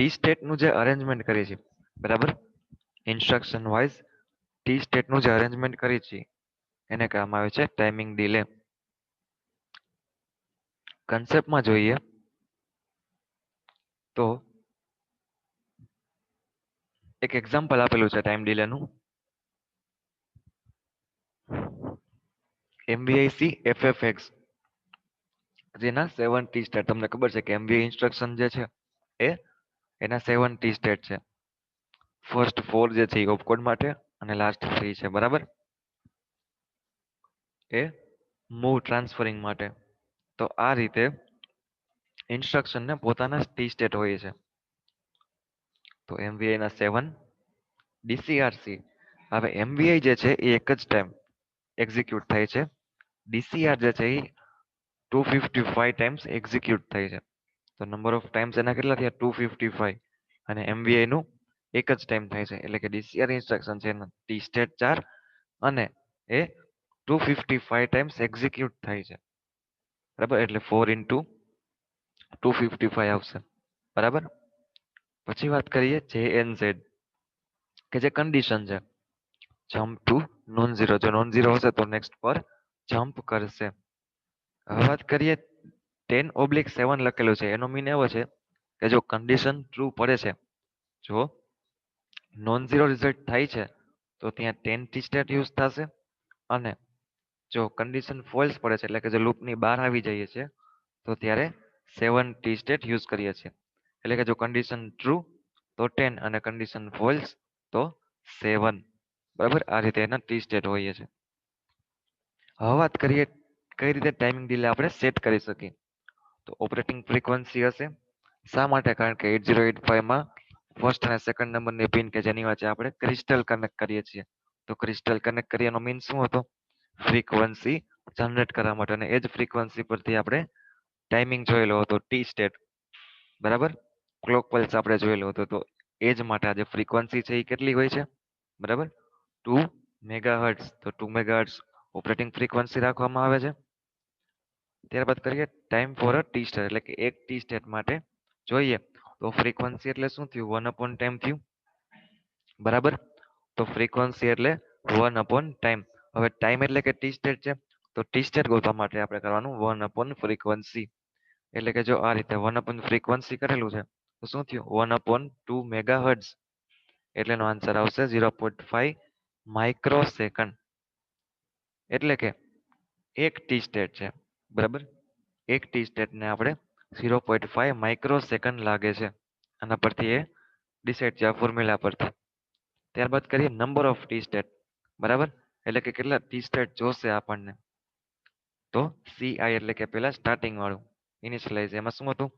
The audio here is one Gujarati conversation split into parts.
ટી સ્ટેટનું જે અરેન્જમેન્ટ કરીએ છીએ બરાબર, ઇન્સ્ટ્રક્શન વાઇઝ ટી સ્ટેટનું જે અરેન્જમેન્ટ કરીએ છીએ એને કહેવામાં આવે છે ટાઈમિંગ ડિલે. કન્સેપ્ટમાં જોઈએ તો એક એક્ઝામ્પલ આપેલું છે ટાઈમ ડિલેનું, MVIC FFX, જેના 7 ટી સ્ટેટ. તમને ખબર છે કે MVI ઇન્સ્ટ્રક્શન જે છે એ એના 7 ટી સ્ટેટ છે. ફર્સ્ટ 4 જે છે એ ઓપકોડ માટે અને લાસ્ટ 3 છે બરાબર એ મૂવ ટ્રાન્સફરિંગ માટે. તો આ રીતે ઇન્સ્ટ્રક્શનને પોતાના ટી સ્ટેટ હોય છે. તો MVI ના 7, DCRC. હવે MVI જે છે એ એક જ ટાઈમ એક્ઝિક્યુટ થાય છે, DCR જે છે એ 255 ટાઈમ્સ એક્ઝિક્યુટ થાય છે. તો નંબર ઓફ ટાઈમ્સ એના કેટલા થયા 255, અને MVI નું એક જ ટાઈમ થાય છે, એટલે કે DCR ઇન્સ્ટ્રક્શન છે એના ટી સ્ટેટ 4 અને એ 255 ટાઈમ્સ એક્ઝિક્યુટ થાય છે બરાબર, એટલે 4 ઇન્ટુ 255 આવશે બરાબર. પછી વાત કરીએ JNZ, કે જે કન્ડિશન છે, જમ્પ ટુ નોન ઝીરો. જો નોન ઝીરો હશે તો નેક્સ્ટ પર જમ્પ કરશે. હવે વાત કરીએ 10/7 લખેલું છે, એનો મીન એવો છે કે જો કન્ડિશન ટ્રુ પડે છે, જો નોન ઝીરો રિઝલ્ટ થાય છે તો ત્યાં 10 ટી સ્ટેટ યુઝ થશે, અને જો કન્ડિશન ફોલ્સ પડે છે એટલે કે જો લૂપની બહાર આવી જઈએ છે તો ત્યારે 7 ટી સ્ટેટ યુઝ કરીએ છીએ. એટલે કે જો કન્ડિશન ટ્રુ તો 10 અને કન્ડિશન ફોલ્સ તો 7 બરાબર. આ રીતે એના ટી સ્ટેટ હોઈએ છે. હવે વાત કરીએ કઈ રીતે ટાઈમિંગ ડિલે આપણે સેટ કરી શકીએ. તો ઓપરેટિંગ ફ્રીક્વન્સી હશે. શા માટે? કારણ કે 8085 માં ફર્સ્ટ અને સેકન્ડ નંબરની પિન કે જેની વચ્ચે આપણે ક્રિસ્ટલ કનેક્ટ કરીએ છીએ, તો ક્રિસ્ટલ કનેક્ટ કરીએ એનો મીન શું હતો? ફ્રીક્વન્સી જનરેટ કરવા માટે, અને એ જ ફ્રીક્વન્સી પરથી આપણે ટાઈમિંગ જોયેલો હતો ટી સ્ટેટ બરાબર, ક્લોક પલ્સ આપણે જોયેલો હતો. તો એ જ માટે આ જે ફ્રીક્વન્સી છે એ કેટલી હોય છે બરાબર, 2 મેગાહર્ટ્ઝ. તો 2 મેગાહર્ટ્ઝ ઓપરેટિંગ ફ્રીક્વન્સી રાખવામાં આવે છે. ત્યારબાદ કરીએ time for a T state, એટલે કે એક ટી સ્ટેટ માટે જોઈએ તો ફ્રીક્વન્સી એટલે શું થયું? 1/10 થયું બરાબર. તો ફ્રીક્વન્સી એટલે 1/time. હવે ટાઈમ એટલે કે ટી સ્ટેટ છે, તો ટી સ્ટેટ ગોતવા માટે આપણે કરવાનું 1/ફ્રીક્વન્સી. એટલે કે જો આ રીતે 1/ફ્રીક્વન્સી કરેલું છે તો શું થયું? 1/2 મેગાહર્ટ્ઝ. એટલે એનો આન્સર આવશે 0.5 માઇક્રોસેકન્ડ. એટલે કે એક ટી સ્ટેટ છે બરાબર, એક ટી સ્ટેટને આપણે 0.5 માઇક્રોસેકન્ડ લાગે છે. આના પરથી એ ડિસાઇડ છે આ ફોર્મ્યુલા પરથી. ત્યારબાદ કરીએ નંબર ઓફ ટી સ્ટેટ બરાબર, એટલે કે કેટલા ટી સ્ટેટ જોશે આપણને. તો CI એટલે કે પેલા સ્ટાર્ટિંગ વાળું ઇનિશિયલાઇઝ, એમાં શું હતું?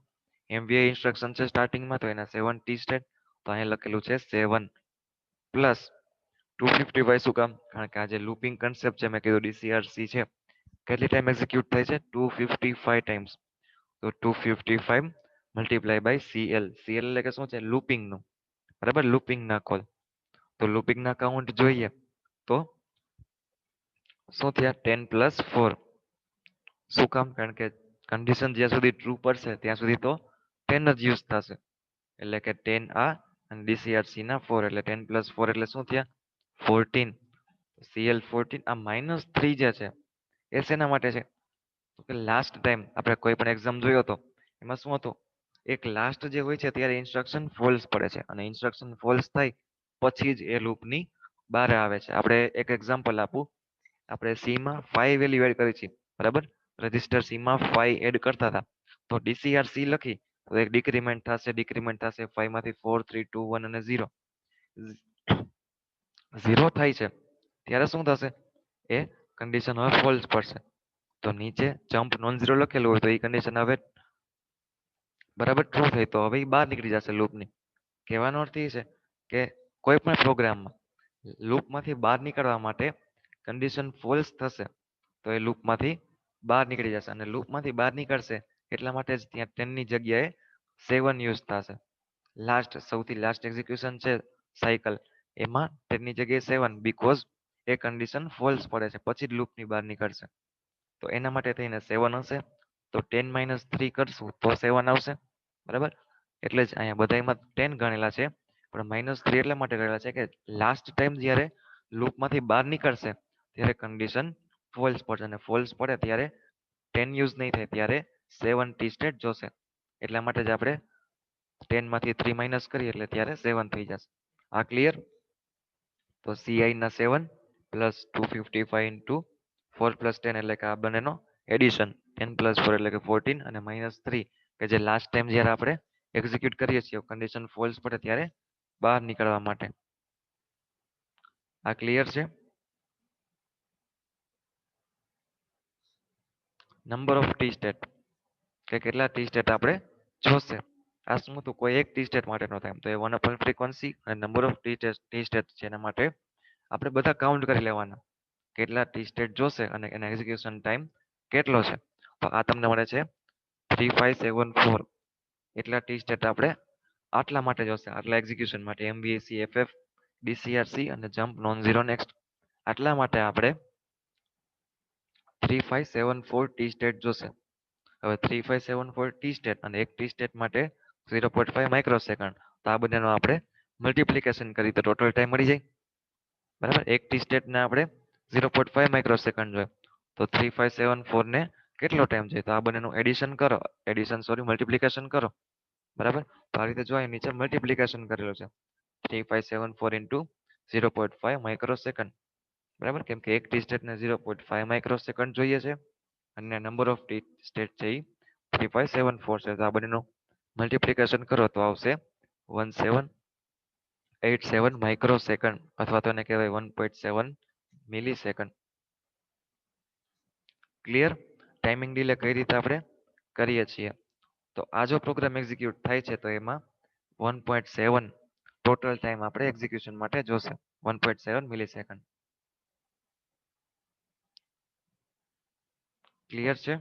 MVI ઇન્સ્ટ્રક્શન છે સ્ટાર્ટિંગમાં, તો એના 7 ટી સ્ટેટ. તો અહીંયા લખેલું છે 7 પ્લસ 255. શું કામ? કારણ કે આ જે લૂપિંગ કન્સેપ્ટ છે મેં કીધું DCRC છે, કેટલી ટાઈમ એક્ઝિક્યુટ થાય છે? 255 ટાઈમ્સ. તો 255 મલ્ટીપ્લાય બાય CL. CL એટલે કે શું છે? લૂપિંગનું બરાબર, લૂપિંગના કોલ. તો લૂપિંગના કાઉન્ટ જોઈએ તો શું થયા? 10 + 4. શું કામ? કારણ કે કન્ડિશન જ્યાં સુધી ટ્રુ પડશે ત્યાં સુધી તો 10 જ યુઝ થશે, એટલે કે 10 આ અને DCRC ના 4, એટલે 10 + 4 એટલે શું થયા? 14. CL 14. આ -3 જે છે એ શેના માટે છે? તો કે લાસ્ટ ટાઈમ આપણે કોઈ પણ એક્ઝામ જોયો હતો એમાં શું હતું? એક લાસ્ટ જે હોય છે ત્યારે ઇન્સ્ટ્રક્શન ફોલ્સ પડે છે, અને ઇન્સ્ટ્રક્શન ફોલ્સ થાય પછી જ એ લૂપની બહાર આવે છે. આપણે એક એક્ઝામ્પલ આપું. આપણે સી માં 5 વેલ્યુ એડ કરી છે બરાબર, રજિસ્ટર સી માં 5 એડ કરતા હતા, તો DCR સી લખી તો એક ડિક્રીમેન્ટ થશે 5 માંથી 4 3 2 1 અને 0. 0 થાય છે ત્યારે શું થશે? એ કન્ડિશન હવે ફોલ્સ પડશે. તો નીચે જમ્પ નોન ઝીરો લખેલું હોય તો એ કન્ડિશન હવે બરાબર ટ્રુ થઈ, તો હવે એ બહાર નીકળી જશે લૂપની. કહેવાનો અર્થ એ છે કે કોઈ પણ પ્રોગ્રામમાં લૂપમાંથી બહાર નીકળવા માટે કન્ડિશન ફોલ્સ થશે તો એ લૂપમાંથી બહાર નીકળી જશે, અને લૂપમાંથી બહાર નીકળશે એટલા માટે જ ત્યાં 10 ની જગ્યાએ 7 યુઝ થશે. સૌથી લાસ્ટ એક્ઝિક્યુશન છે સાયકલ, એમાં 10 ની જગ્યાએ 7, બીકોઝ એ કન્ડિશન ફોલ્સ પડે છે પછી જ લૂપની બહાર નીકળશે. તો એના માટે થઈને 7 હશે. તો 10 - 3 કરશું તો 7 આવશે બરાબર. એટલે જ અહીંયા બધામાં 10 ગણેલા છે, પણ -3 એટલા માટે ગણેલા છે કે લાસ્ટ ટાઈમ જ્યારે લૂપમાંથી બહાર નીકળશે ત્યારે કન્ડિશન ફોલ્સ પડશે, અને ફોલ્સ પડે ત્યારે 10 યુઝ નહીં થાય, ત્યારે 7 ટી સ્ટેટ જોશે. એટલા માટે જ આપણે 10 માંથી 3 માઇનસ કરીએ એટલે ત્યારે 7 થઈ જશે. આ ક્લિયર? તો CI ના 7 પ્લસ 255 ઇન્ટુ 4 પ્લસ 10 એટલે કે આ બંનેનો એડિશન 10 પ્લસ 4 એટલે કે 14 અને -3 કે જે લાસ્ટ ટાઈમ જ્યારે આપણે એક્ઝિક્યુટ કરીએ છીએ કન્ડિશન ફોલ્સ પડે ત્યારે બહાર નીકળવા માટે. આ ક્લિયર છે? નંબર ઓફ ટી સ્ટેટ કે કેટલા ટી સ્ટેટ આપણે જોશે. આ શું હતું? કોઈ એક ટી સ્ટેટ માટેનો થાય તો એ 1 અપોન ફ્રીક્વન્સી અને નંબર ઓફ ટી સ્ટેટ છે એના માટે આપણે બધા કાઉન્ટ કરી લેવાના, કેટલા ટી સ્ટેટ જોશે અને એના એક્ઝિક્યુશન ટાઈમ કેટલો છે. તો આ તમને મળે છે 3574. એટલા ટી સ્ટેટ આપણે આટલા માટે જોશે, આટલા એક્ઝિક્યુશન માટે MVAC FF DCRC અને જમ્પ નોન ઝીરો નેક્સ્ટ, આટલા માટે આપણે 3574 ટી સ્ટેટ જોશે. હવે 3574 ટી સ્ટેટ અને એક ટી સ્ટેટ માટે 0.5 માઇક્રોસેકન્ડ, તો આ બંનેનો આપણે મલ્ટિપ્લિકેશન કરી તો ટોટલ ટાઈમ મળી જાય. બરાબર, એક ટી સ્ટેટને આપણે 0.5 માઇક્રોસેકન્ડ જોઈએ તો 3574 ને કેટલો ટાઈમ જોઈએ, તો આ બંનેનું એડિશન કરો, મલ્ટિપ્લિકેશન કરો. બરાબર, તો આ રીતે જો અહીં નીચે મલ્ટિપ્લિકેશન કરેલું છે 3574 ઇન્ટુ 0.5 માઇક્રોસેકન્ડ. બરાબર, કેમ કે એક ટી સ્ટેટને 0.5 માઇક્રોસેકન્ડ જોઈએ છે અને નંબર ઓફ ટી સ્ટેટ છે એ 3574 છે, તો આ બંનેનું મલ્ટિપ્લિકેશન કરો તો આવશે 1787 માઇક્રોસેકન્ડ અથવા તો એને કહેવાય 1.7 મિલીસેકન્ડ. ક્લિયર? ટાઈમિંગ ડિલે કઈ રીતે આપણે કરીએ છીએ. તો આ જો પ્રોગ્રામ એક્ઝિક્યુટ થાય છે તો એમાં 1.7 ટોટલ ટાઈમ આપણે એક્ઝિક્યુશન માટે જોશે, 1.7 મિલીસેકન્ડ. ક્લિયર છે?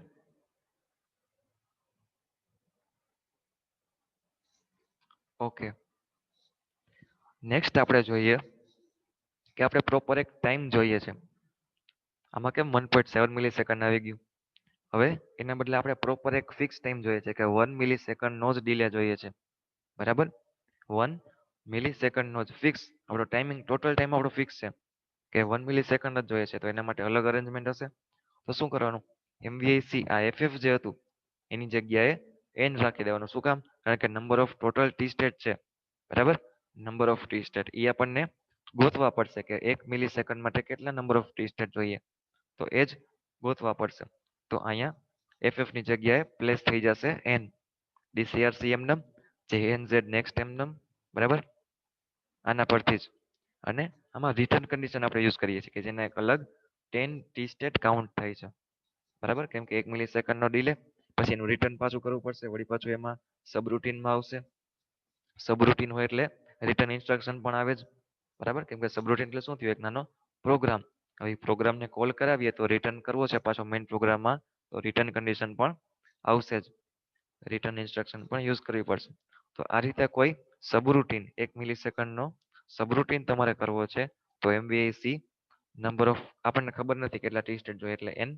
ઓકે, નેક્સ્ટ આપણે જોઈએ કે આપણે પ્રોપર એક ટાઈમ જોઈએ છે. આમાં કેમ 1.7 મિલીસેકન્ડ આવી ગયું? હવે એના બદલે આપણે પ્રોપર એક ફિક્સ ટાઈમ જોઈએ છે કે 1 મિલીસેકન્ડનો જ ડિલે જોઈએ છે. બરાબર, 1 મિલીસેકન્ડનો જ ફિક્સ આપણો ટાઈમિંગ, ટોટલ ટાઈમ આપણો ફિક્સ છે કે 1 મિલીસેકન્ડ જ જોઈએ છે, તો એના માટે અલગ અરેન્જમેન્ટ હશે. તો શું કરવાનું? MVAC આ FF જે હતું એની જગ્યાએ n રાખી દેવાનું. શું કામ? કારણ કે number of total T state છે. બરાબર, નંબર ઓફ ટી સ્ટેટ એ આપણને ગોતવા પડશે કે 1 મિલીસેકન્ડ માટે કેટલા નંબર ઓફ ટી સ્ટેટ જોઈએ, તો એ જ ગોતવા પડશે. તો અહીંયા FF ની જગ્યાએ પ્લેસ થઈ જશે n, DCRC એમનેમ, JNZ નેક્સ્ટ એમનેમ. બરાબર, આના પરથી જ. અને આમાં રિટર્ન કન્ડિશન આપણે યુઝ કરીએ છીએ કે જેને એક અલગ 10 ટી સ્ટેટ કાઉન્ટ થાય છે. બરાબર, કેમ કે 1 મિલીસેકન્ડનો ડિલે, પછી એનું રિટર્ન પાછું કરવું પડશે, વળી પાછું એમાં સબરૂટીનમાં આવશે. સબરૂટીન હોય એટલે રિટર્ન ઇન્સ્ટ્રક્શન પણ આવે જ. બરાબર, કેમ કે સબરૂટીન એટલે શું થયું? એક નાનો પ્રોગ્રામ. હવે પ્રોગ્રામને કોલ કરાવીએ તો રિટર્ન કરવો છે પાછો મેઇન પ્રોગ્રામમાં, તો રિટર્ન કન્ડિશન પણ આવશે જ, રિટર્ન ઇન્સ્ટ્રક્શન પણ યુઝ કરવી પડશે. તો આ રીતે કોઈ સબરૂટીન 1 મિલીસેકન્ડનો સબરૂટીન તમારે કરવો છે તો MVAC નંબર ઓફ આપણને ખબર નથી કેટલા ટી સ્ટેટ જોઈએ એટલે n,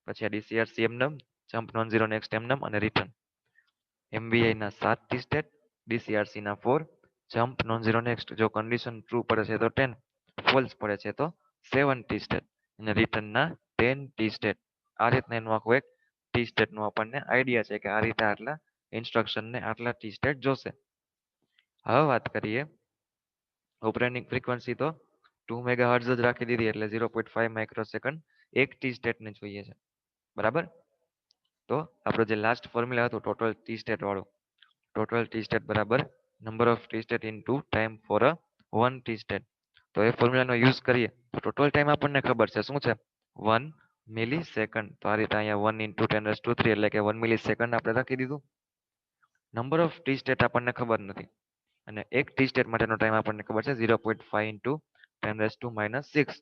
પછી આ DCRC એમનેમ, જમ્પ નોન ઝીરો નેક્સ્ટ એમનેમ અને રિટર્ન. MVI ના 7 ટી સ્ટેટ, DCRC ના 4, જમ્પ નોન ઝીરો નેક્સ્ટ, જો કન્ડિશન ટ્રુ પડે છે તો 10, ફોલ્સ પડે છે તો 7 ટી સ્ટેટ અને રિટર્નના 10 ટી સ્ટેટ. આ રીતના એનું આખું એક ટી સ્ટેટનું આપણને આઈડિયા છે કે આ રીતે આટલા ઇન્સ્ટ્રક્શનને આટલા ટી સ્ટેટ જોશે. હવે વાત કરીએ ઓપરેટિંગ ફ્રીક્વન્સી, તો 2 મેગાહર્ટ્ઝ જ રાખી દીધી એટલે 0.5 માઇક્રોસેકન્ડ એક ટી સ્ટેટને જોઈએ છે. બરાબર, તો આપણો જે લાસ્ટ ફોર્મ્યુલા હતું ટોટલ ટી સ્ટેટ વાળું, ટોટલ ટી સ્ટેટ બરાબર number of T state into time for a 1 T state. તો એ ફોર્મ્યુલાનો યુઝ કરીએ તો ટોટલ ટાઈમ આપણને ખબર છે શું છે? 1 મિલીસેકન્ડ. તો આ રીતે અહીંયા 1 ઇન્ટુ 10⁻³ એટલે કે 1 મિલીસેકન્ડ આપણે રાખી દીધું. નંબર ઓફ ટી સ્ટેટ આપણને ખબર નથી અને એક ટી સ્ટેટ માટેનો ટાઈમ આપણને ખબર છે 0.5 ઇન્ટુ 10⁻⁻⁶.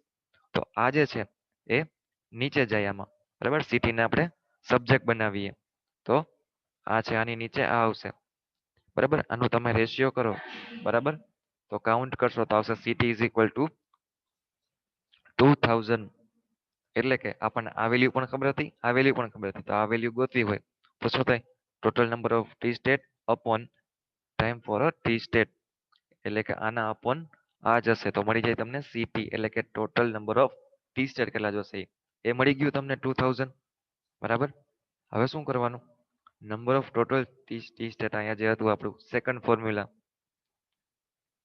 તો આ જે છે એ નીચે જાય આમાં. બરાબર, સિટીને આપણે સબ્જેક્ટ બનાવીએ તો આ છે, આની નીચે આ આવશે. બરાબર, આનું તમે રેશિયો કરો. બરાબર, તો કાઉન્ટ કરશો તો આવશે CT ઇઝ ઇક્વલ ટુ 2000. એટલે કે આપણને આ વેલ્યુ પણ ખબર હતી, આ વેલ્યુ પણ ખબર હતી, તો આ વેલ્યુ ગોતવી હોય તો શું થાય? Total number of T state upon time for a T state, એટલે કે આના અપોન આ જશે તો મળી જાય તમને સીટી, એટલે કે total number of T state કેટલા જોશે એ મળી ગયું તમને 2000. બરાબર. હવે શું કરવાનું, number of total T state અહીંયા જે હતું આપણું સેકન્ડ ફોર્મ્યુલા,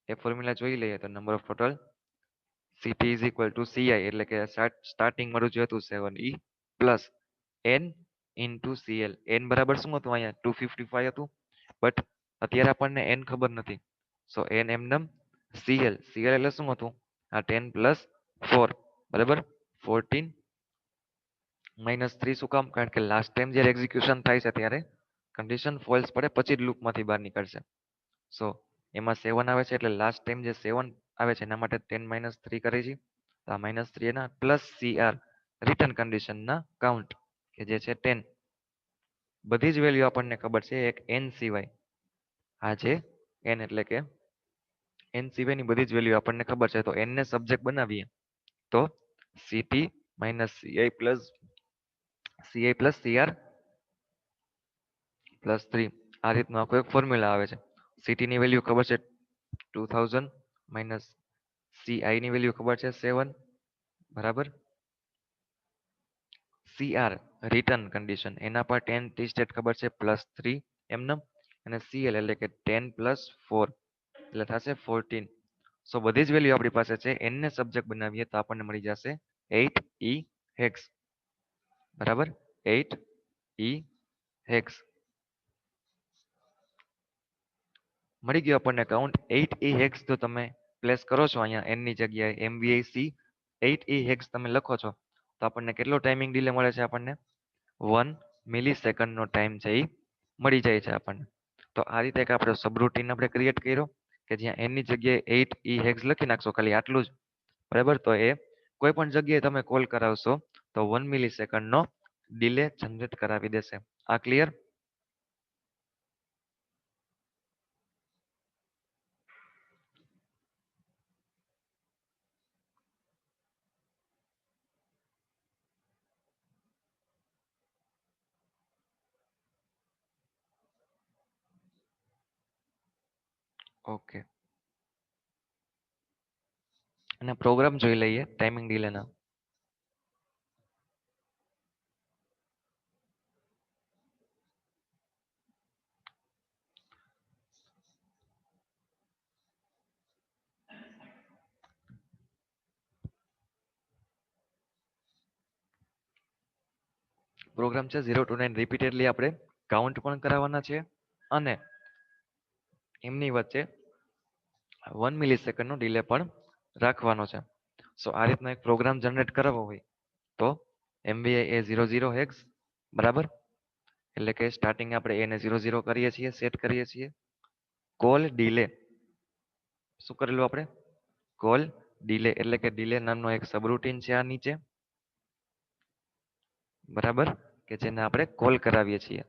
એ ફોર્મ્યુલા જોઈ લઈએ તો number of total CT is equal to CI, એટલે કે સ્ટાર્ટિંગ મારું જે હતું 7e plus n into CL. n બરાબર શું હતું અહીંયા 255 હતું, બટ અત્યારે આપણને n ખબર નથી, સો n એમનેમ સીએલ. સીએલ એટલે શું હતું આ 10 પ્લસ 4, બરાબર. 14 -3 શું કામ, કારણ કે લાસ્ટ ટાઈમ જ્યારે એક્ઝિક્યુશન થાય છે ત્યારે કન્ડિશન ફોલ્સ પડે પછી જ લૂપમાંથી બહાર નીકળશે. સો એમાં 7 આવે છે એટલે લાસ્ટ ટાઈમ જે 7 આવે છે એના માટે 10 -3 કરે છે, તો આ -3 એના પ્લસ સીઆર રિટર્ન કન્ડિશનના કાઉન્ટ કે જે છે 10. બધી જ વેલ્યુ આપણને ખબર છે એક n સિવાય, આ છે n એટલે કે n સિવાયની બધી જ વેલ્યુ આપણને ખબર છે, તો n ને સબ્જેક્ટ બનાવીએ તો ct ci plus cr plus 3, આ રીતનો આખો એક ફોર્મ્યુલા આવે છે. ct ની વેલ્યુ ખબર છે 2000 માઇનસ ci ની વેલ્યુ ખબર છે 7, બરાબર. cr રિટર્ન કન્ડિશન એના પર 10 ટી સ્ટેટ ખબર છે પ્લસ 3 એમનેમ, અને cl એટલે કે 10 પ્લસ 4 એટલે થશે 14. સો બધી જ વેલ્યુ આપણી પાસે છે, n ને સબ્જેક્ટ બનાવીએ તો આપણને મળી જશે 8e હેક્સ, બરાબર. 8e હેક્સ મળી ગયું આપણને કાઉન્ટ. 8e હેક્સ જો તમે પ્લેસ કરો છો અહીંયા n ની જગ્યાએ MVAC 8e હેક્સ તમે લખો છો તો આપણને કેટલો ટાઈમિંગ ડિલે મળે છે, આપણને 1 મિલી નો ટાઈમ છે એ મળી જાય છે આપણને. તો આ રીતે એક આપણે સબરૂટીન આપણે ક્રિએટ કર્યો કે જ્યાં n ની જગ્યાએ 8e હેક્સ લખી નાખશો, ખાલી આટલું જ, બરાબર. તો એ કોઈ પણ જગ્યાએ તમે કોલ કરાવશો તો 1 મિલી નો ડિલે જનરેટ કરાવી દેશે. આ ક્લિયર? ઓકે. અને પ્રોગ્રામ જોઈ લઈએ ટાઈમિંગ ડિલેના. પ્રોગ્રામ છે 0 to 9 રિપીટેડલી આપણે કાઉન્ટ પણ કરાવવાના છે અને એમની વચ્ચે 1 મિલી નો ડિલે પણ રાખવાનો છે. સો આ રીતનો એક પ્રોગ્રામ જનરેટ કરાવવો હોય તો MVI એ 00 હેક્સ, બરાબર. એટલે કે સ્ટાર્ટિંગ આપણે એને 00 કરીએ છીએ, સેટ કરીએ છીએ. કોલ ડિલે શું કરેલું આપણે, કોલ ડિલે એટલે કે ડિલે નામનો એક સબરૂટીન છે આ નીચે, બરાબર, કે જેને આપણે કોલ કરાવીએ છીએ.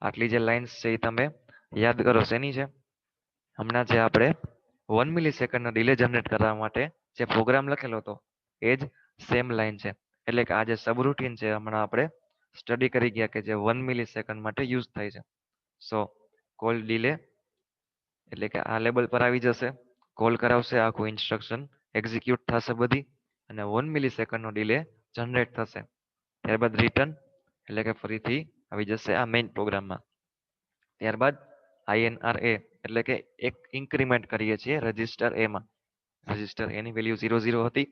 આટલી જે લાઇન્સ છે એ તમે યાદ કરો શેની છે, હમણાં જે આપણે 1 મિલી નો ડિલે જનરેટ કરવા માટે જે પ્રોગ્રામ લખેલો હતો એ જ સેમ લાઈન છે. એટલે કે આ જે સબરૂટીન છે હમણાં આપણે સ્ટડી કરી ગયા કે જે 1 મિલી માટે યુઝ થાય છે. સો કોલ ડિલે એટલે કે આ લેબલ પર આવી જશે, કોલ કરાવશે, આખું ઇન્સ્ટ્રક્શન એક્ઝિક્યુટ થશે બધી, અને 1 મિલી નો ડિલે જનરેટ થશે. ત્યારબાદ રિટર્ન એટલે કે ફરીથી આવી જશે આ મેઇન પ્રોગ્રામમાં. ત્યારબાદ INRA એટલે કે એક ઇન્ક્રીમેન્ટ કરીએ છીએ રજિસ્ટર A માં. રજિસ્ટર A ની વેલ્યુ 00 હતી,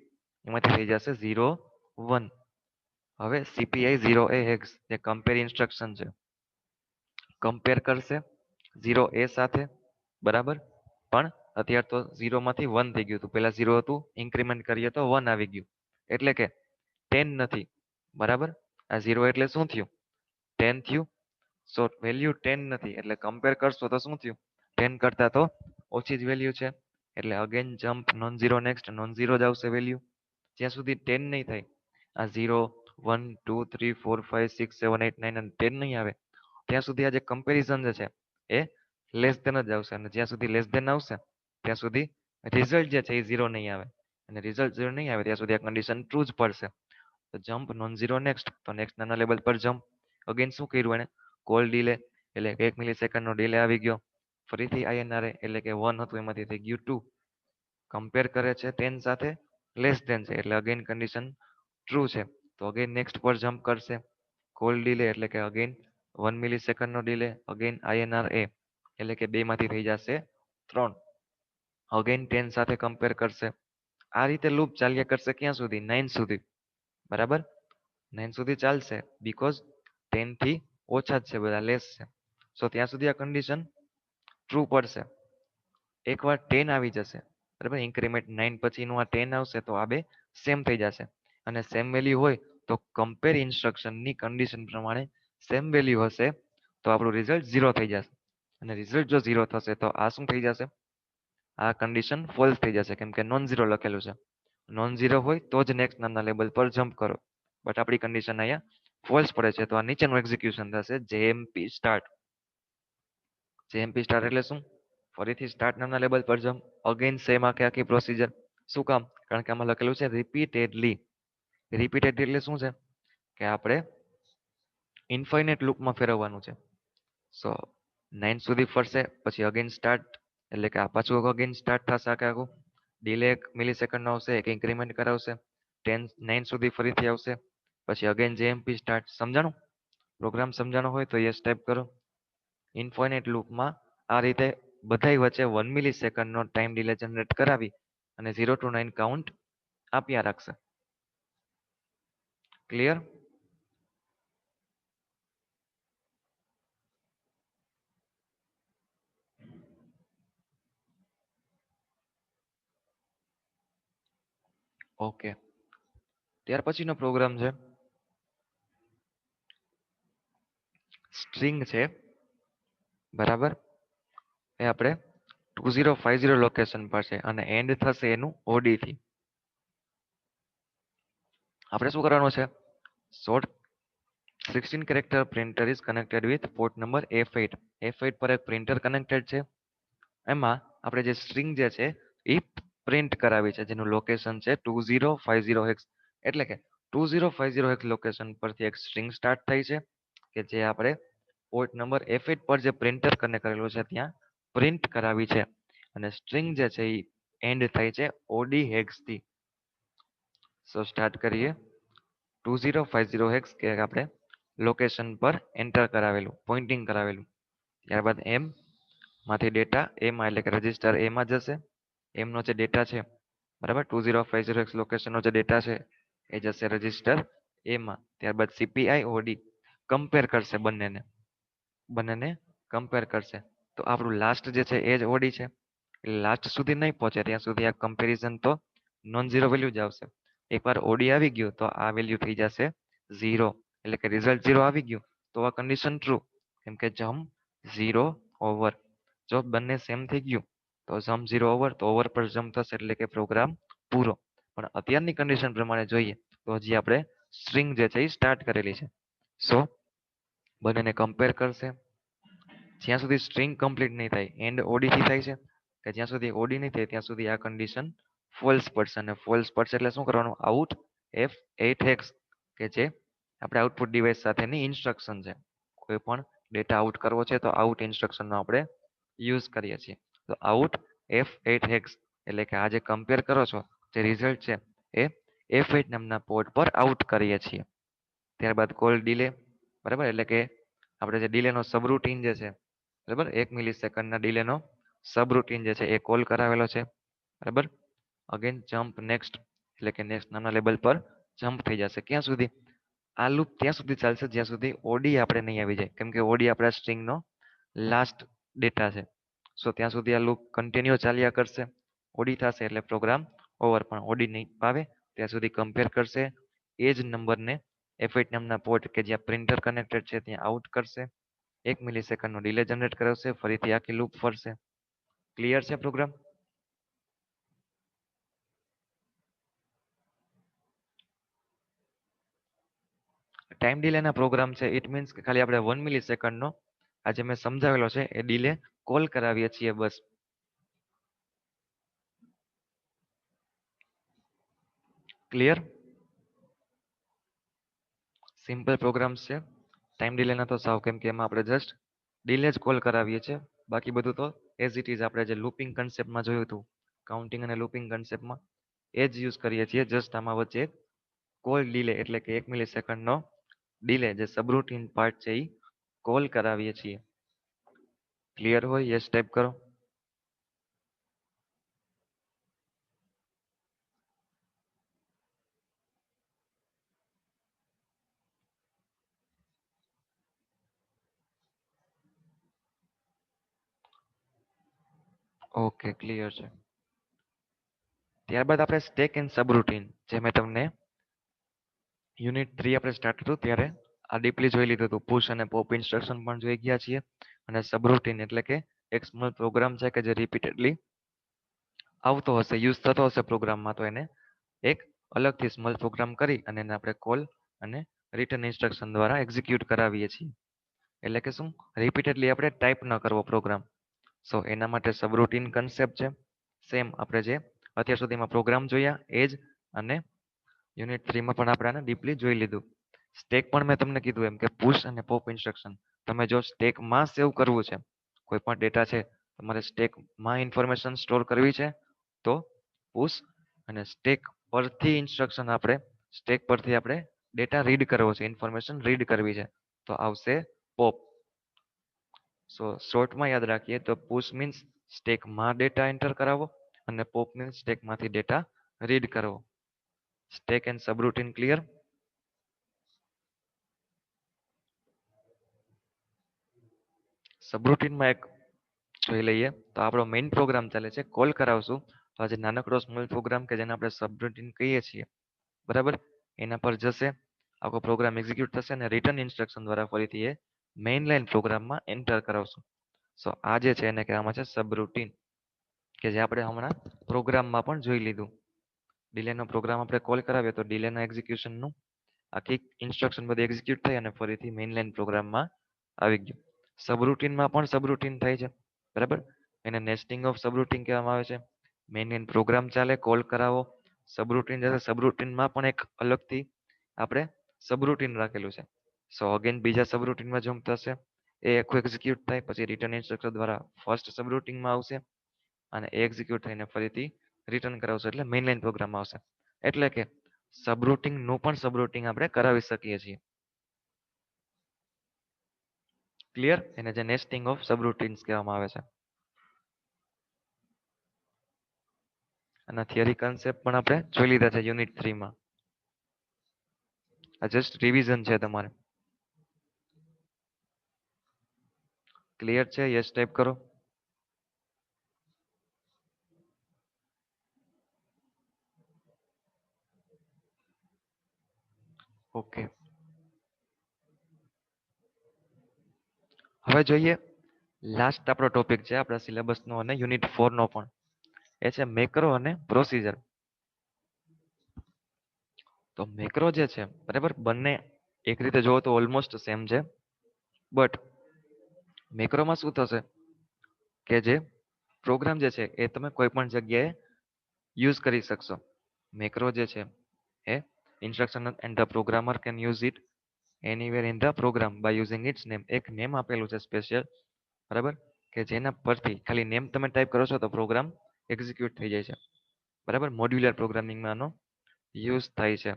એમાંથી થઈ જશે 01. હવે CPI 0A હેક્સ જે કમ્પેર ઇન્સ્ટ્રક્શન છે, કમ્પેર કરશે 0A સાથે, બરાબર. પણ અત્યારે તો 0 માંથી 1 થઈ ગયું હતું, પહેલા 0 હતું, ઇન્ક્રીમેન્ટ કરીએ તો 1 આવી ગયું, એટલે કે 10 નથી, બરાબર. આ 0 એટલે શું થયું, 10 થયું. સો વેલ્યુ 10 નથી એટલે કમ્પેર કરશો તો શું થયું, 10 કરતા તો ઓછી જ વેલ્યુ છે, એટલે again jump non zero next non zero જ આવશે વેલ્યુ. જ્યાં સુધી 10 નહીં થાય, આ 0 1 2 3 4 5 6 7 8 9 અને 10 નહીં આવે ત્યાં સુધી આ જે કમ્પેરિઝન છે એ લેસ ધેન જ આવશે, અને જ્યાં સુધી લેસ ધેન આવશે ત્યાં સુધી રિઝલ્ટ જે છે એ 0 નહીં આવે, અને રિઝલ્ટ 0 નહીં આવે ત્યાં સુધી આ કન્ડિશન ટ્રુ જ પડશે. તો જમ્પ નોન ઝીરો નેક્સ્ટ, તો નેક્સ્ટ નાના લેવલ પર જમ્પ. અગેન શું કર્યું એને, કોલ ડિલે એટલે 1 મિલી નો ડિલે આવી ગયો. ફરીથી INRA એટલે કે 1 હતું એમાંથી થઈ ગયું 2. કમ્પેર કરે છે 10 સાથે, લેસ ધેન છે એટલે અગેન કન્ડિશન ટ્રુ છે. તો અગેન નેક્સ્ટ પર જમ્પ કરશે. કોલ ડિલે એટલે કે અગેન 1 મિલિસેકન્ડ નો ડિલે, અગેન INRA એટલે કે 2 માંથી થઈ જશે 3. અગેન 10 સાથે કમ્પેર કરશે. આ રીતે લૂપ ચાલ્યા કરશે ક્યાં સુધી? 9 સુધી. બરાબર, 9 સુધી ચાલશે બીકોઝ 10 થી ઓછા જ છે બધા, લેસ છે. સો ત્યાં સુધી આ કન્ડિશન ટ્રુ પડશે. એકવાર 10 આવી જશે, બરાબર, ઇન્ક્રીમેન્ટ 9 પછીનું આ 10 આવશે તો આ બે સેમ થઈ જશે. અને સેમ વેલ્યુ હોય તો કમ્પેર ઇન્સ્ટ્રક્શનની કન્ડિશન પ્રમાણે સેમ વેલ્યુ હશે તો આપણું રિઝલ્ટ 0 થઈ જશે. અને રિઝલ્ટ જો 0 થશે તો આ શું થઈ જશે? આ કન્ડિશન ફોલ્સ થઈ જશે કેમ કે નોન ઝીરો લખેલું છે. નોન ઝીરો હોય તો જ નેક્સ્ટ નામના લેબલ પર જમ્પ કરો. બટ આપણી કન્ડિશન અહીંયા ફોલ્સ પડે છે તો આ નીચેનું એક્ઝિક્યુશન થશે જેએમપી સ્ટાર્ટ. જેએમપી સ્ટાર્ટ એટલે શું? ફરીથી સ્ટાર્ટ નામના લેબલ પર જમ્પ, અગેન સેમ આખી પ્રોસિજર. શું કામ? કારણ કે આમાં લખેલું છે રિપીટેડલી. રિપીટેડ એટલે શું છે કે આપણે ઇન્ફાઇનાઇટ લૂપમાં ફેરવવાનું છે. સો 9 સુધી ફરશે, પછી અગેન સ્ટાર્ટ એટલે કે આ પાછું અગેન સ્ટાર્ટ થશે આખું. ડિલે 1 મિલિસેકન્ડ નો આવશે, એક ઇન્ક્રીમેન્ટ કરાવશે, 10 9 સુધી ફરીથી આવશે, પછી અગેન જેએમપી સ્ટાર્ટ. સમજાણું? પ્રોગ્રામ સમજાણો હોય તો યસ ટાઈપ કરો. ઇન્ફાઇનાઇટ લૂપમાં આ રીતે બધાય વચ્ચે 1 મિલિસેકન્ડનો ટાઈમ ડિલે જનરેટ કરાવી અને 0 to 9 કાઉન્ટ આપ્યા રાખશે. ક્લિયર? ઓકે, ત્યાર પછીનો પ્રોગ્રામ છે સ્ટ્રિંગ છે, બરાબર. એ આપણે 2050 લોકેશન પર છે અને એન્ડ થશે એનું ઓડી થી. આપણે શું કરવાનું છે? Short 16 character printer is connected with port number F8. F8 પર એક પ્રિન્ટર કનેક્ટેડ છે. એમાં આપણે જે સ્ટ્રિંગ જે છે એ પ્રિન્ટ કરાવી છે જેનું લોકેશન છે 2050 હેક્સ. એટલે કે 2050 હેક્સ લોકેશન પરથી એક સ્ટ્રિંગ સ્ટાર્ટ થઈ છે કે જે આપણે પોર્ટ નંબર F8 પર જે પ્રિન્ટર કનેક્ટ કરેલું છે ત્યાં પ્રિન્ટ કરાવી છે. અને સ્ટ્રિંગ જે છે એ એન્ડ થાય છે ઓડી હેક્સ થી. સો સ્ટાર્ટ કરીએ. 2050 હેક્સ કે આપણે લોકેશન પર એન્ટર કરાવેલું, પોઇન્ટિંગ કરાવેલું. ત્યારબાદ એમ માંથી ડેટા એમાં એટલે કે રજિસ્ટર એમાં જશે. એમનો જે ડેટા છે, બરાબર, 2050 લોકેશનનો જે ડેટા છે એ જશે રજિસ્ટર એમાં. ત્યારબાદ સીપીઆઈ ઓડી કમ્પેર કરશે બંનેને કમ્પેર કરશે. તો આપણું લાસ્ટ જે છે એ જ ઓડી છે. લાસ્ટ સુધી નહીં પહોંચે ત્યાં સુધી આ કમ્પેરિઝન તો નોન ઝીરો વેલ્યુ જ આવશે. એકવાર ઓડી આવી ગયું તો આ વેલ્યુ થઈ જશે 0. એટલે કે રિઝલ્ટ 0 આવી ગયું તો આ કન્ડિશન ટ્રુ કેમ કે જમ્પ 0 ઓવર. જો બંને સેમ થઈ ગયું તો જમ્પ 0 ઓવર, તો ઓવર પર જમ્પ થશે એટલે કે પ્રોગ્રામ પૂરો. પણ અત્યારની કન્ડિશન પ્રમાણે જોઈએ તો હજી આપણે સ્ટ્રિંગ જે છે એ સ્ટાર્ટ કરેલી છે. સો બંનેને કમ્પેર કરશે. જ્યાં સુધી સ્ટ્રિંગ કમ્પ્લીટ નહીં થાય, એન્ડ ઓડી થી થાય છે કે જ્યાં સુધી ઓડી નહીં થાય ત્યાં સુધી આ કન્ડિશન ફોલ્સ પડશે. અને ફોલ્સ પડશે એટલે શું કરવાનું? આઉટ F8 હેક્સ કે જે આપણે આઉટપુટ ડિવાઇસ સાથેની ઇન્સ્ટ્રક્શન છે. કોઈ પણ ડેટા આઉટ કરવો છે તો આઉટ ઇન્સ્ટ્રક્શનનો આપણે યુઝ કરીએ છીએ. તો આઉટ F8 હેક્સ એટલે કે આ જે કમ્પેર કરો છો જે રિઝલ્ટ છે એ F8 નામના પોર્ટ પર આઉટ કરીએ છીએ. ત્યારબાદ કોલ ડિલે, બરાબર, એટલે કે આપણે જે ડિલેનો સબરૂટીન જે છે, બરાબર, 1 મિલિસેકન્ડના ડિલેનો સબરૂટીન જે છે એ કોલ કરાવેલો છે, બરાબર. અગેન જમ્પ નેક્સ્ટ એટલે કે નેક્સ્ટ નામના લેબલ પર જમ્પ થઈ જશે. ક્યાં સુધી? આ લૂપ ત્યાં સુધી ચાલશે જ્યાં સુધી ઓડી આપણે નહીં આવી જાય કેમ કે ઓડી આપણા સ્ટ્રિંગનો લાસ્ટ ડેટા છે. સો ત્યાં સુધી આ લૂપ કન્ટિન્યુ ચાલ્યા કરશે. ઓડી થશે એટલે પ્રોગ્રામ ઓવર. પણ ઓડી નહીં પાવે ત્યાં સુધી કમ્પેર કરશે. એ જ નંબરને F8 નામના પોર્ટ કે જ્યાં પ્રિન્ટર કનેક્ટેડ છે ત્યાં આઉટ કરશે. 1 મિલિસેકન્ડનો ડિલે જનરેટ કરાવશે, ફરીથી આખી લૂપ ફરશે. ક્લિયર છે પ્રોગ્રામ? ટાઈમ ડિલેના પ્રોગ્રામ છે ઇટ મીન્સ કે ખાલી આપણે 1 મિલિસેકન્ડનો આજે મેં સમજાવેલો છે એ ડિલે કોલ કરાવીએ છીએ બસ. ક્લિયર? સિમ્પલ પ્રોગ્રામ્સ છે. ટાઈમ ડિલેના તો સાવ, કેમ કે એમાં આપણે જસ્ટ ડિલે જ કોલ કરાવીએ છીએ, બાકી બધું તો એઝ ઇટ ઇઝ આપણે જે લૂપિંગ કન્સેપ્ટમાં જોયું હતું, કાઉન્ટિંગ અને લૂપિંગ કન્સેપ્ટમાં એ જ યુઝ કરીએ છીએ. જસ્ટ આમાં વચ્ચે કોલ ડિલે એટલે કે 1 મિલિસેકન્ડનો ડિલે જે સબરૂટીન પાર્ટ છે એ કોલ કરાવીએ છીએ. ક્લિયર હોય યસ ટાઈપ કરો. ઓકે ક્લિયર છે. ત્યારબાદ આપણે સ્ટેક એન્ડ સબરૂટીન જે મેં તમને યુનિટ 3 આપણે સ્ટાર્ટ હતું ત્યારે આ ડીપલી જોઈ લીધું હતું. પુશ અને પોપ ઇન્સ્ટ્રક્શન પણ જોઈ ગયા છીએ. અને સબરૂટીન એટલે કે એક સ્મોલ પ્રોગ્રામ છે કે જે રિપીટેડલી આવતો હશે, યુઝ થતો હશે પ્રોગ્રામમાં, તો એને એક અલગથી સ્મોલ પ્રોગ્રામ કરી અને એને આપણે કોલ અને રિટર્ન ઇન્સ્ટ્રક્શન દ્વારા એક્ઝિક્યુટ કરાવીએ છીએ. એટલે કે શું, રિપીટેડલી આપણે ટાઈપ ન કરવો પ્રોગ્રામ. સો એના માટે સબરૂટીન કન્સેપ્ટ છે. સેમ આપણે જે અત્યાર સુધીમાં પ્રોગ્રામ જોયા એ જ, અને યુનિટ 3 માં પણ આપણે આને ડીપલી જોઈ લીધું. સ્ટેક પણ મેં તમને કીધું એમ કે પુશ અને પોપ ઇન્સ્ટ્રક્શન તમે જો સ્ટેકમાં સેવ કરવું છે, કોઈ પણ ડેટા છે તમારે સ્ટેકમાં ઇન્ફોર્મેશન સ્ટોર કરવી છે તો પુશ, અને સ્ટેક પરથી ઇન્સ્ટ્રક્શન આપણે સ્ટેક પરથી આપણે ડેટા રીડ કરવો છે, ઇન્ફોર્મેશન રીડ કરવી છે તો આવશે પોપ. સો શોર્ટમાં યાદ રાખીએ તો પુશ મીન્સ સ્ટેકમાં ડેટા એન્ટર કરાવો અને પોપ મીન્સ સ્ટેકમાંથી ડેટા રીડ કરવો. Stack and subroutine clear. સબરૂટીનમાં એક જોઈ લઈએ તો આપણો મેઇન પ્રોગ્રામ ચાલે છે, કોલ કરાવશું તો આજે નાનકડો સ્મોલ પ્રોગ્રામ કે જેને આપણે સબરૂટીન કહીએ છીએ, બરાબર, એના પર જશે, આખો પ્રોગ્રામ એક્ઝિક્યુટ થશે અને રિટર્ન ઇન્સ્ટ્રક્શન દ્વારા ફરીથી એ મેઇન લાઇન પ્રોગ્રામમાં એન્ટર કરાવશું. સો આ જે છે એને કહેવામાં છે સબરૂટીન, કે જે આપણે હમણાં પ્રોગ્રામમાં પણ જોઈ લીધું. ડિલેનો પ્રોગ્રામ આપણે કોલ કરાવીએ તો ડિલેના એક્ઝિક્યુશનનું આખી ઇન્સ્ટ્રક્શન બધી એક્ઝિક્યુટ થઈ અને ફરીથી મેઇન લાઇન પ્રોગ્રામમાં આવી ગયું. સબરૂટીનમાં પણ સબરૂટીન થાય છે, બરાબર, એને નેસ્ટિંગ ઓફ સબરૂટીન કહેવામાં આવે છે. મેઇન લાઇન પ્રોગ્રામ ચાલે, કોલ કરાવો, સબરૂટીન જશે, સબરૂટીનમાં પણ એક અલગથી આપણે સબરૂટીન રાખેલું છે. સો અગેન બીજા સબરૂટીનમાં જમ્પ થશે, એ આખું એક્ઝિક્યુટ થાય પછી રિટર્ન ઇન્સ્ટ્રક્શન દ્વારા ફર્સ્ટ સબરૂટીનમાં આવશે અને એ એક્ઝિક્યુટ થઈને ફરીથી રિટર્ન કરાવશે એટલે મેઇન લાઇન પ્રોગ્રામ આવશે. એટલે કે સબરૂટીનનું પણ સબરૂટીન આપણે કરાવી શકીએ છીએ. ક્લિયર. એને જે નેસ્ટિંગ ઓફ સબરૂટીન્સ કહેવામાં આવે છે. અને થિયરી કન્સેપ્ટ પણ આપણે જોઈ લીધા છે યુનિટ 3 માં. આ જસ્ટ રિવિઝન છે તમારે. ક્લિયર છે યસ ટાઈપ કરો. ઓકે, હવે જોઈએ લાસ્ટ આપણો ટોપિક છે આપણા સિલેબસનો અને યુનિટ 4 નો પણ, એ છે મેક્રો અને પ્રોસીજર. તો મેક્રો જે છે, બરાબર, બંને એક રીતે જોવો તો ઓલમોસ્ટ સેમ છે, બટ મેક્રોમાં શું થશે કે જે પ્રોગ્રામ જે છે એ તમે કોઈ પણ જગ્યાએ યુઝ કરી શકશો. મેક્રો જે છે એ instruction and the programmer can use it anywhere in the program by using its name. એક નેમ આપેલું છે સ્પેશિયલ, બરાબર, કે જેના પરથી ખાલી નેમ તમે ટાઈપ કરો છો તો પ્રોગ્રામ એક્ઝિક્યુટ થઈ જાય છે, બરાબર. મોડ્યુલર પ્રોગ્રામિંગમાં આનો યુઝ થાય છે.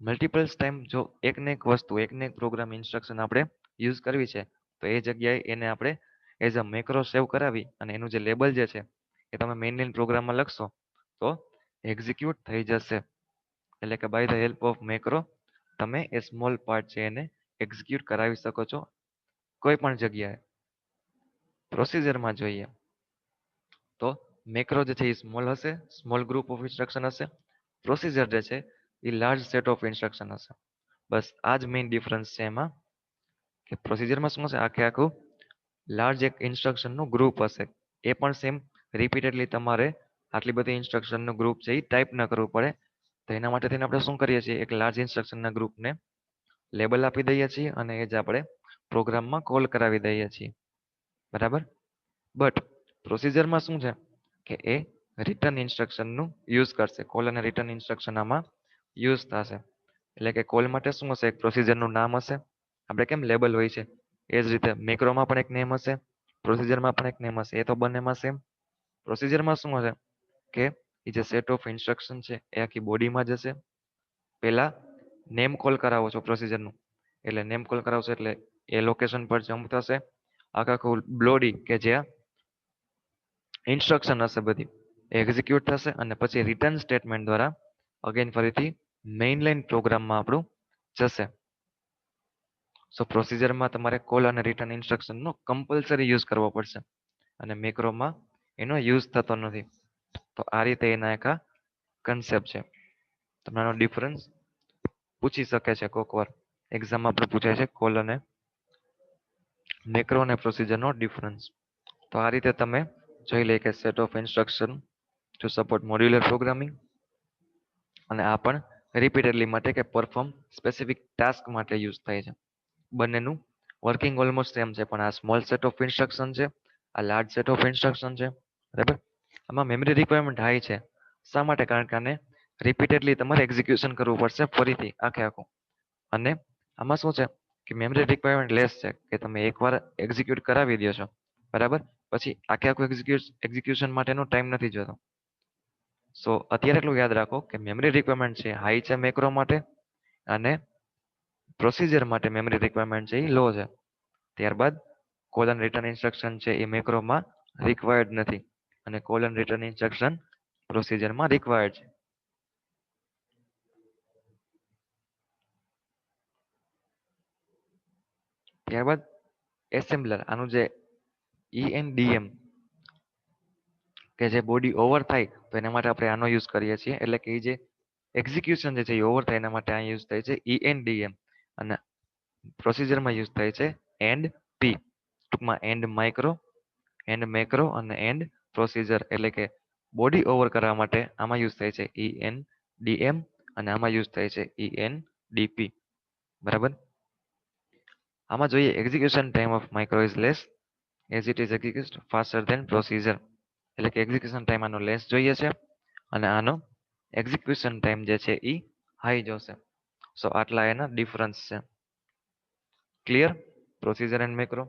મલ્ટિપલ્સ ટાઈમ જો એકને એક વસ્તુ એકને એક પ્રોગ્રામ ઇન્સ્ટ્રક્શન આપણે યુઝ કરવી છે તો એ જગ્યાએ એને આપણે એઝ અ મેક્રો સેવ કરાવી અને એનું જે લેબલ જે છે એ તમે મેઇન લાઇન પ્રોગ્રામમાં લખશો તો એક્ઝિક્યુટ થઈ જશે. એટલે કે by the help of macro તમે એ સ્મોલ પાર્ટ છે એને એક્ઝિક્યુટ કરાવી શકો છો કોઈ પણ જગ્યાએ. પ્રોસીજરમાં જોઈએ તો મેક્રો જે છે એ સ્મોલ હશે, સ્મોલ ગ્રુપ ઓફ ઇન્સ્ટ્રક્શન હશે. પ્રોસીજર જે છે એ લાર્જ સેટ ઓફ ઇન્સ્ટ્રક્શન હશે. બસ આ જ મેઇન ડિફરન્સ છે એમાં, કે પ્રોસીજરમાં શું હશે, આખે આખું લાર્જ એક ઇન્સ્ટ્રક્શનનું ગ્રુપ હશે. એ પણ સેમ રિપીટેડલી તમારે આટલી બધી ઇન્સ્ટ્રક્શનનું ગ્રુપ છે એ ટાઈપ ન કરવું પડે. તો એના માટે થઈને આપણે શું કરીએ છીએ, એક લાર્જ ઇન્સ્ટ્રક્શનના ગ્રુપને લેબલ આપી દઈએ છીએ અને એ જ આપણે પ્રોગ્રામમાં કોલ કરાવી દઈએ છીએ, બરાબર. બટ પ્રોસીજરમાં શું છે કે એ રિટર્ન ઇન્સ્ટ્રક્શનનું યુઝ કરશે. કોલ અને રિટર્ન ઇન્સ્ટ્રક્શન આમાં યુઝ થશે. એટલે કે કોલ માટે શું હશે, એક પ્રોસીજરનું નામ હશે, આપણે કેમ લેબલ હોય છે એ જ રીતે મેક્રોમાં પણ એક નેમ હશે, પ્રોસિજરમાં પણ એક નેમ હશે. એ તો બંનેમાં સેમ. પ્રોસિજરમાં શું હશે કે એ જે સેટ ઓફ ઇન્સ્ટ્રક્શન છે એ આખી બોડીમાં જશે. પહેલા નેમ કોલ કરાવો છો પ્રોસિજરનું, એટલે નેમ કોલ કરાવશો એટલે એ લોકેશન પર જમ્પ થશે. આખું બોડી કે જ્યાં ઇન્સ્ટ્રક્શન હશે બધી એક્ઝિક્યુટ થશે અને પછી રિટર્ન સ્ટેટમેન્ટ દ્વારા અગેન ફરીથી મેઇન લાઇન પ્રોગ્રામમાં આપણું જશે. સો પ્રોસિજરમાં તમારે કોલ અને રિટર્ન ઇન્સ્ટ્રક્શનનો કમ્પલસરી યુઝ કરવો પડશે અને મેક્રોમાં એનો યુઝ થતો નથી. તો આ રીતે એના એક કન્સેપ્ટ છે. તમને આનો ડિફરન્સ પૂછી શકે છે કોક વાર એક્ઝામમાં પણ પૂછાય છે કોલ અને મેક્રો અને પ્રોસિજરનો ડિફરન્સ. તો આ રીતે તમે જોઈ લે કે set of instruction to support modular programming, અને આ પણ રિપીટેડલી માટે કે પરફોર્મ સ્પેસિફિક ટાસ્ક માટે યુઝ થાય છે. બંનેનું વર્કિંગ ઓલમોસ્ટ સેમ છે, પણ આ સ્મોલ સેટ ઓફ ઇન્સ્ટ્રક્શન છે, આ લાર્જ સેટ ઓફ ઇન્સ્ટ્રક્શન છે. બરાબર. આમાં મેમરી રિક્વાયરમેન્ટ હાઈ છે. શા માટે? કારણ કે આને રિપીટેડલી તમારે એક્ઝિક્યુશન કરવું પડશે ફરીથી આખે આખું. અને આમાં શું છે કે મેમરી રિક્વાયરમેન્ટ લેસ છે કે તમે એકવાર એક્ઝિક્યુટ કરાવી દો છો, બરાબર, પછી આખે આખું એક્ઝિક્યુશન માટેનો ટાઈમ નથી જોતો. સો અત્યારે એટલું યાદ રાખો કે મેમરી રિક્વાયરમેન્ટ છે હાઈ છે મેક્રો માટે, અને પ્રોસિજર માટે મેમરી રિક્વાયરમેન્ટ છે એ લો છે. ત્યારબાદ કોલ એન્ડ રિટર્ન ઇન્સ્ટ્રક્શન છે એ મેક્રોમાં રિક્વાયર્ડ નથી, અને કોલ એન્ડ રિટર્ન ઇન્સ્ટ્રક્શન પ્રોસિજરમાં રિક્વાયર્ડ છે. ત્યારબાદ એસેમ્બલર, આનું જે ENDM કે જે બોડી ઓવર થાય તો એના માટે આપણે આનો યુઝ કરીએ છીએ. એટલે કે જે એક્ઝિક્યુશન જે છે એ ઓવર થાય એના માટે આ યુઝ થાય છે ENDM, અને પ્રોસિજરમાં યુઝ થાય છે એન્ડ પી. ટૂંકમાં એન્ડ માઇક્રો, એન્ડ મેક્રો અને એન્ડ પ્રોસિજર. એટલે કે બોડી ઓવર કરવા માટે આમાં યુઝ થાય છે ENDM, અને આમાં યુઝ થાય છે ENDP. બરાબર. આમાં જોઈએ execution time of micro is less as it is execute faster than procedure. એટલે કે એક્ઝિક્યુશન ટાઈમ આનો લેસ જોઈએ છે અને આનો એક્ઝિક્યુશન ટાઈમ જે છે એ હાઈ જોશે. સો આટલા એના ડિફરન્સ છે. ક્લિયર? Procedure and macro.